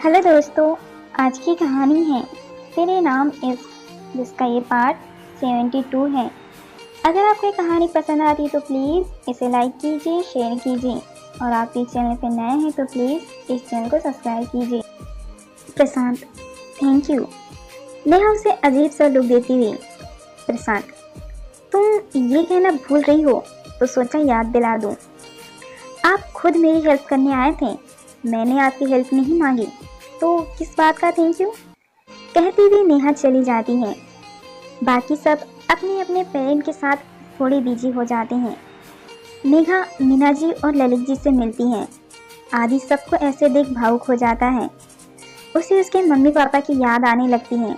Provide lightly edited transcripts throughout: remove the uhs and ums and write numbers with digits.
Hello दोस्तों, आज की कहानी है तेरे नाम इस, जिसका ये पार्ट 72 है। अगर आपको ये कहानी पसंद आती है तो प्लीज़ इसे लाइक कीजिए, शेयर कीजिए और आप इस चैनल पर नए हैं तो प्लीज़ इस चैनल को सब्सक्राइब कीजिए। प्रशांत, थैंक यू। नेहा उसे अजीब सा लुक देती हुई, प्रशांत, तुम ये कहना भूल रही हो तो सोचा याद दिला दूं। आप खुद मेरी हेल्प करने आए थे, मैंने आपकी हेल्प नहीं मांगी, तो किस बात का थैंक यू। कहती हुई नेहा चली जाती है। बाकी सब अपने अपने पेरेंट के साथ थोड़ी बिजी हो जाते हैं। मेघा मीना जी और ललित जी से मिलती हैं। आदि सबको ऐसे देख भावुक हो जाता है। उसे उसके मम्मी पापा की याद आने लगती है।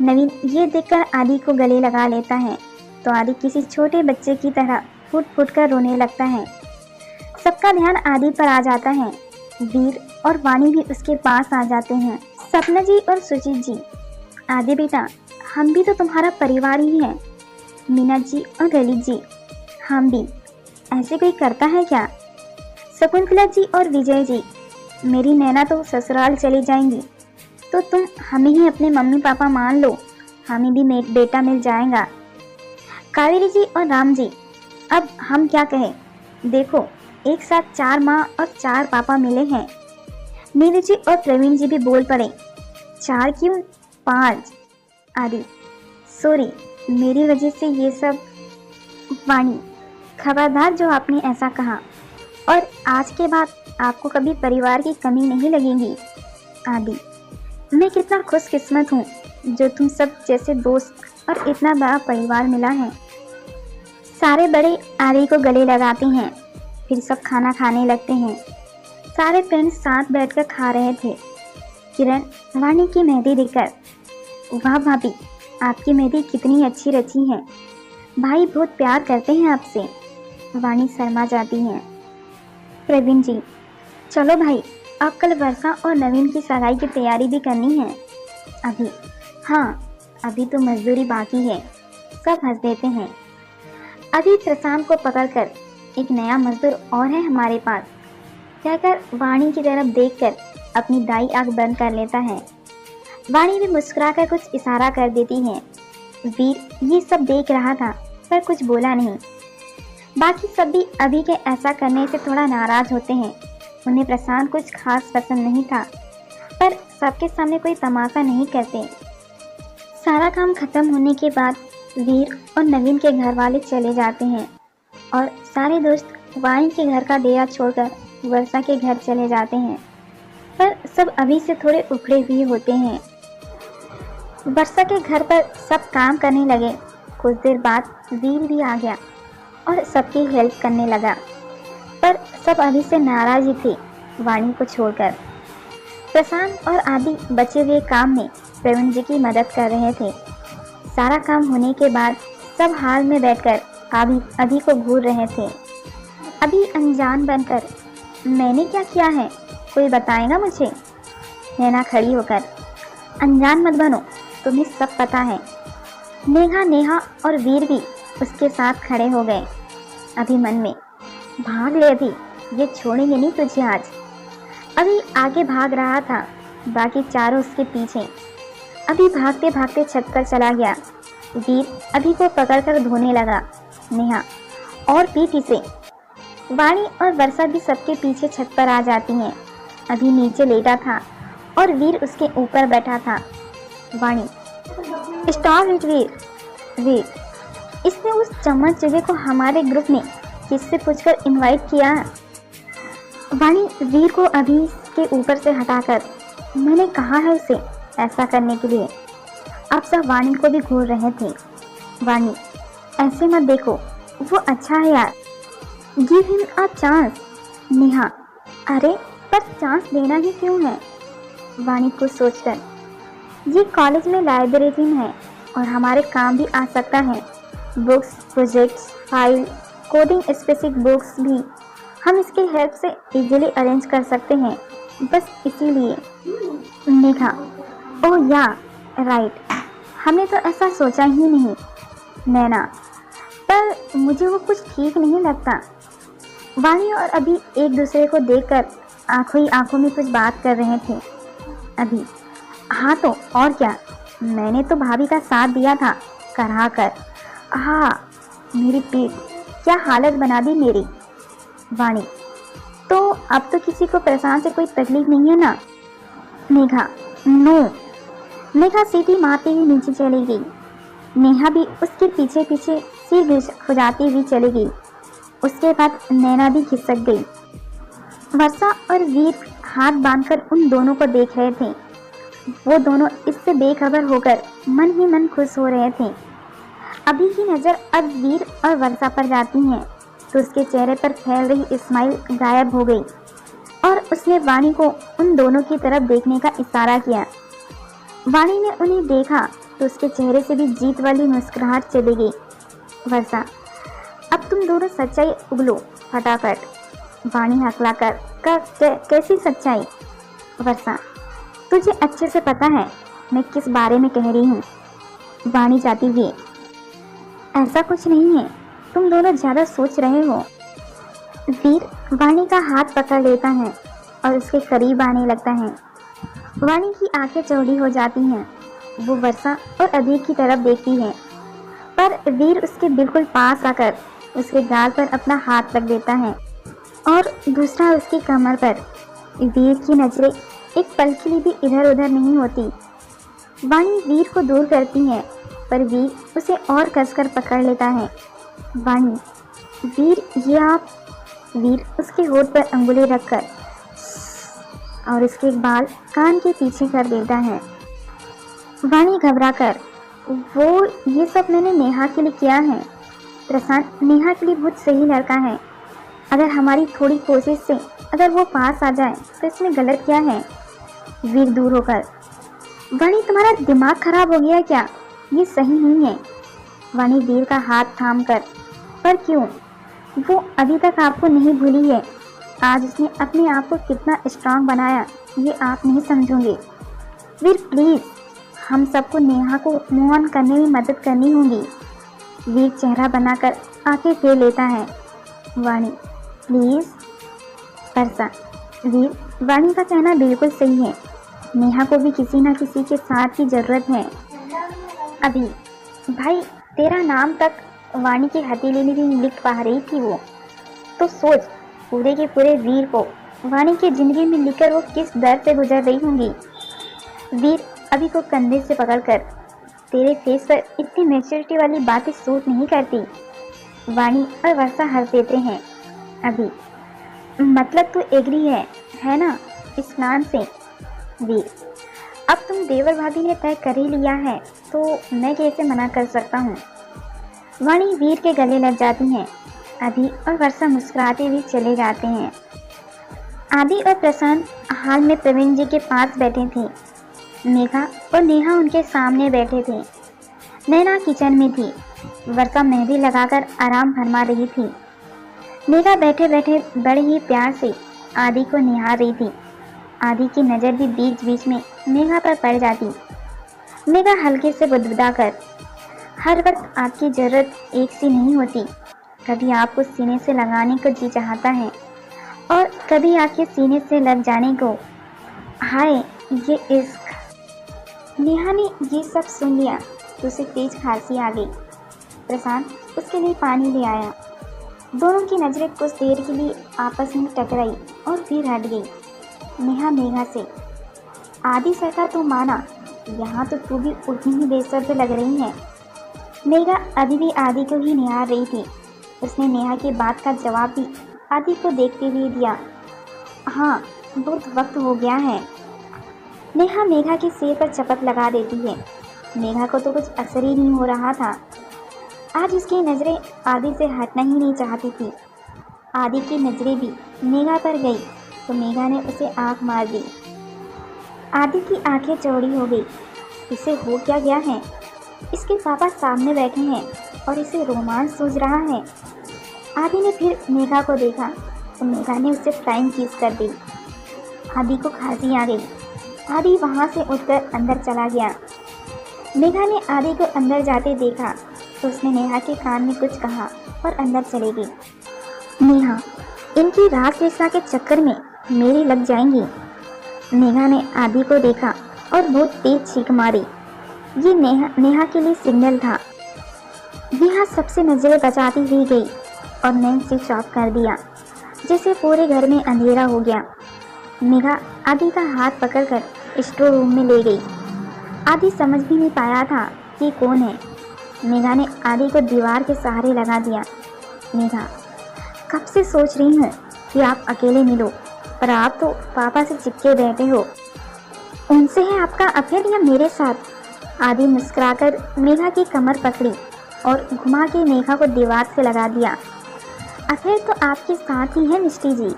नवीन ये देखकर आदि को गले लगा लेता है तो आदि किसी छोटे बच्चे की तरह फूट फूट कर रोने लगता है। सबका ध्यान आदि पर आ जाता है। वीर और वाणी भी उसके पास आ जाते हैं। सपना जी और सुजीत जी, आदि बेटा, हम भी तो तुम्हारा परिवार ही है। मीना जी और ललित जी, हम भी। ऐसे कोई करता है क्या? शकुंतला जी और विजय जी, मेरी नैना तो ससुराल चली जाएंगी तो तुम हमें ही अपने मम्मी पापा मान लो, हमें भी बेटा मिल जाएगा। कावेरी जी और राम जी, अब हम क्या कहें, देखो एक साथ 4 माँ और 4 पापा मिले हैं। नीरू जी और प्रवीण जी भी बोल पड़े, 4 क्यों 5। आदि, सॉरी, मेरी वजह से ये सब। वाणी, खबरदार जो आपने ऐसा कहा, और आज के बाद आपको कभी परिवार की कमी नहीं लगेगी। आदि, मैं कितना खुशकिस्मत हूँ जो तुम सब जैसे दोस्त और इतना बड़ा परिवार मिला है। सारे बड़े आदि को गले लगाते हैं, फिर सब खाना खाने लगते हैं। सारे फ्रेंड्स साथ बैठकर खा रहे थे। किरण वाणी की मेहंदी देखकर, वाह भाभी, आपकी मेहंदी कितनी अच्छी रची है, भाई बहुत प्यार करते हैं आपसे। वाणी शर्मा जाती हैं। प्रवीण जी, चलो भाई, अब कल वर्षा और नवीन की सगाई की तैयारी भी करनी है। अभी, हाँ, अभी तो मजदूरी बाकी है। सब हंस देते हैं। अभी प्रशांत को पकड़कर, एक नया मजदूर और है हमारे पास, कहकर वाणी की तरफ देखकर अपनी दाई आंख बंद कर लेता है। वाणी भी मुस्कुराकर कुछ इशारा कर देती है। वीर ये सब देख रहा था पर कुछ बोला नहीं। बाकी सब भी अभी के ऐसा करने से थोड़ा नाराज होते हैं। उन्हें प्रशांत कुछ खास पसंद नहीं था, पर सबके सामने कोई तमाशा नहीं करते। सारा काम खत्म होने के बाद वीर और नवीन के घर वाले चले जाते हैं और सारे दोस्त वाणी के घर का डेरा छोड़कर वर्षा के घर चले जाते हैं, पर सब अभी से थोड़े उखड़े हुए होते हैं। वर्षा के घर पर सब काम करने लगे। कुछ देर बाद वीर भी आ गया और सबकी हेल्प करने लगा, पर सब अभी से नाराज ही थे वाणी को छोड़कर। प्रशांत और आदि बचे हुए काम में प्रवीण जी की मदद कर रहे थे। सारा काम होने के बाद सब हाल में बैठकर अभी को घूर रहे थे। अभी अनजान बनकर, मैंने क्या किया है, कोई बताएगा मुझे? नैना खड़ी होकर, अनजान मत बनो, तुम्हें सब पता है। मेघा, नेहा और वीर भी उसके साथ खड़े हो गए। अभी मन में, भाग ले अभी, ये छोड़ेंगे नहीं तुझे आज। अभी आगे भाग रहा था, बाकी चारों उसके पीछे। अभी भागते भागते छत पर चला गया। वीर अभी को पकड़कर धोने लगा। नेहा, और पीठ इसे। वाणी और वर्षा भी सबके पीछे छत पर आ जाती हैं। अभी नीचे लेटा था और वीर उसके ऊपर बैठा था। वाणी, स्टॉप इट वीर, इसने उस चम्मच जगह को हमारे ग्रुप में किससे पूछकर इनवाइट किया? वाणी वीर को अभी के ऊपर से हटाकर, मैंने कहा है उसे ऐसा करने के लिए। अब सब वाणी को भी घूर रहे थे। वाणी, ऐसे मत देखो, वो अच्छा है यार, give him a chance. Neha, अरे पर चांस देना ही क्यों है? वाणी को सोचकर, ये कॉलेज में लाइब्रेरी है और हमारे काम भी आ सकता है। Books, projects, file, coding specific books भी हम इसकी हेल्प से इजीली अरेंज कर सकते हैं, बस इसीलिए। नेहा, ओह या राइट, हमने तो ऐसा सोचा ही नहीं। नैना, पर मुझे वो कुछ ठीक नहीं लगता। वाणी और अभी एक दूसरे को देखकर आंखों ही आंखों में कुछ बात कर रहे थे। अभी हाँ तो और क्या, मैंने तो भाभी का साथ दिया था करा कर। हाँ मेरी पीठ, क्या हालत बना दी मेरी। वाणी तो अब तो किसी को प्रशांत से कोई तकलीफ नहीं है ना। मेघा नो। मेघा सीटी मारती हुई नीचे चली गई। नेहा भी उसके पीछे पीछे सिर खुजाती हुई चली गई। उसके बाद नैना भी खिसक गई। वर्षा और वीर हाथ बांधकर उन दोनों को देख रहे थे। वो दोनों इससे बेखबर होकर मन ही मन खुश हो रहे थे। अभी की नज़र अब वीर और वर्षा पर जाती है तो उसके चेहरे पर फैल रही स्माइल गायब हो गई और उसने वाणी को उन दोनों की तरफ देखने का इशारा किया। वाणी ने उन्हें देखा तो उसके चेहरे से भी जीत वाली मुस्कुराहट चली गई। वर्षा अब तुम दोनों सच्चाई उगलो फटाफट। वाणी हकला कर कैसी सच्चाई। वर्षा तुझे अच्छे से पता है मैं किस बारे में कह रही हूँ। वाणी जाती हुई ऐसा कुछ नहीं है, तुम दोनों ज़्यादा सोच रहे हो। वीर वाणी का हाथ पकड़ लेता है और उसके करीब आने लगता है। वाणी की आंखें चौड़ी हो जाती हैं। वो वर्षा और अभी की तरफ देखती है पर वीर उसके बिल्कुल पास आकर उसके गाल पर अपना हाथ रख देता है और दूसरा उसकी कमर पर। वीर की नजरें एक पल के लिए भी इधर उधर नहीं होती। वाणी वीर को दूर करती है पर वीर उसे और कसकर पकड़ लेता है। वाणी वीर ये आप। वीर उसके होठ पर अंगुली रखकर और उसके बाल कान के पीछे कर देता है। वाणी घबराकर वो ये सब मैंने नेहा के लिए किया है। प्रशांत नेहा के लिए बहुत सही लड़का है। अगर हमारी थोड़ी कोशिश से अगर वो पास आ जाए तो इसमें गलत क्या है। वीर दूर होकर वाणी तुम्हारा दिमाग खराब हो गया क्या, ये सही नहीं है। वाणी वीर का हाथ थाम कर पर क्यों, वो अभी तक आपको नहीं भूली है। आज उसने अपने आप को कितना स्ट्रांग बनाया ये आप नहीं समझोगे। वीर प्लीज़, हम सबको नेहा को मूव ऑन करने में मदद करनी होगी। वीर चेहरा बनाकर आंखें फेर लेता है। वाणी प्लीज़। वर्षा वीर वाणी का कहना बिल्कुल सही है, नेहा को भी किसी ना किसी के साथ की ज़रूरत है। अभी भाई तेरा नाम तक वाणी की हथेली में भी लिख पा रही थी वो, तो सोच पूरे के पूरे वीर को वाणी की जिंदगी में लिखकर वो किस दर्द से गुजर रही होंगी। वीर अभी को कंधे से पकड़कर तेरे फेस पर इतनी मैच्योरिटी वाली बातें सूट नहीं करती। वाणी और वर्षा हंस देते हैं। अभी मतलब तो एग्री है ना इस प्लान से। वीर अब तुम देवर भाभी ने तय कर ही लिया है तो मैं कैसे मना कर सकता हूँ। वाणी वीर के गले लग जाती हैं। अभी और वर्षा मुस्कुराते हुए चले जाते हैं। आदि और प्रशांत हाल में प्रवीण जी के पास बैठे थे। मेघा और नेहा उनके सामने बैठे थे। नैना किचन में थी। वर्षा मेहंदी लगाकर आराम फरमा रही थी। मेघा बैठे बैठे बड़े ही प्यार से आदि को निहार रही थी। आदि की नज़र भी बीच बीच में मेघा पर पड़ जाती। मेघा हल्के से बुदबुदा कर हर वक्त आपकी ज़रूरत एक सी नहीं होती, कभी आपको सीने से लगाने को जी चाहता है और कभी आपके सीने से लग जाने को। हाय ये इश्क। नेहा ने ये सब सुन लिया तो उसे तेज खांसी आ गई। प्रशांत उसके लिए पानी ले आया। दोनों की नज़रें कुछ देर के लिए आपस में टकराई और फिर हट गई। नेहा मेघा से आदि सहता तो माना, यहाँ तो तू भी उतनी ही बेसब्र लग रही है। मेघा अभी भी आदि को ही निहार रही थी। उसने नेहा की बात का जवाब भी आदि को देखते हुए दिया। हाँ बहुत वक्त हो गया है। नेहा मेघा के सिर पर चपत लगा देती है। मेघा को तो कुछ असर ही नहीं हो रहा था। आज उसकी नज़रें आदि से हटना ही नहीं चाहती थी। आदि की नज़रें भी मेघा पर गई तो मेघा ने उसे आंख मार दी। आदि की आंखें चौड़ी हो गई। इसे हो क्या गया है, इसके पापा सामने बैठे हैं और इसे रोमांस सूझ रहा है। आदि ने फिर मेघा को देखा तो मेघा ने उसे फ्लाइंग किस कर दी। आदि को खांसी आ गई। आदि वहाँ से उठकर अंदर चला गया। मेघा ने आदि को अंदर जाते देखा तो उसने नेहा के कान में कुछ कहा और अंदर चली गई। नेहा इनकी रास रेशा के चक्कर में मेरी लग जाएंगी। मेघा ने आदि को देखा और बहुत तेज चीख मारी। ये नेहा के लिए सिग्नल था। नेहा सबसे नजरें बचाती हुई गई और मैन स्विच ऑफ कर दिया, जिससे पूरे घर में अंधेरा हो गया। मेघा आदि का हाथ पकड़कर स्टोर रूम में ले गई। आदि समझ भी नहीं पाया था कि कौन है। मेघा ने आदि को दीवार के सहारे लगा दिया। मेघा, कब से सोच रही हूँ कि आप अकेले मिलो, पर आप तो पापा से चिपके बैठे हो। उनसे है आपका अफेयर या मेरे साथ? आदि मुस्कुराकर मेघा की कमर पकड़ी और घुमा के मेघा को दीवार से लगा दिया। अफेयर तो आपके साथ ही है मिष्टी जी,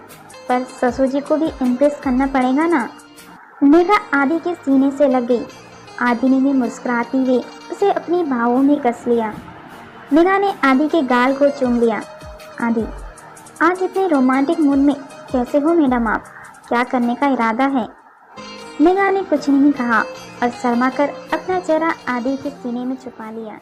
पर ससुर जी को भी इम्प्रेस करना पड़ेगा ना। मेघा आदि के सीने से लग गई। आदि ने भी मुस्कुराती हुई उसे अपनी बाहों में कस लिया। मेघा ने आदि के गाल को चूम लिया। आदि, आज इतने रोमांटिक मूड में कैसे हो मैडम आप? क्या करने का इरादा है? मेघा ने कुछ नहीं कहा और शर्मा कर अपना चेहरा आदि के सीने में छुपा लिया।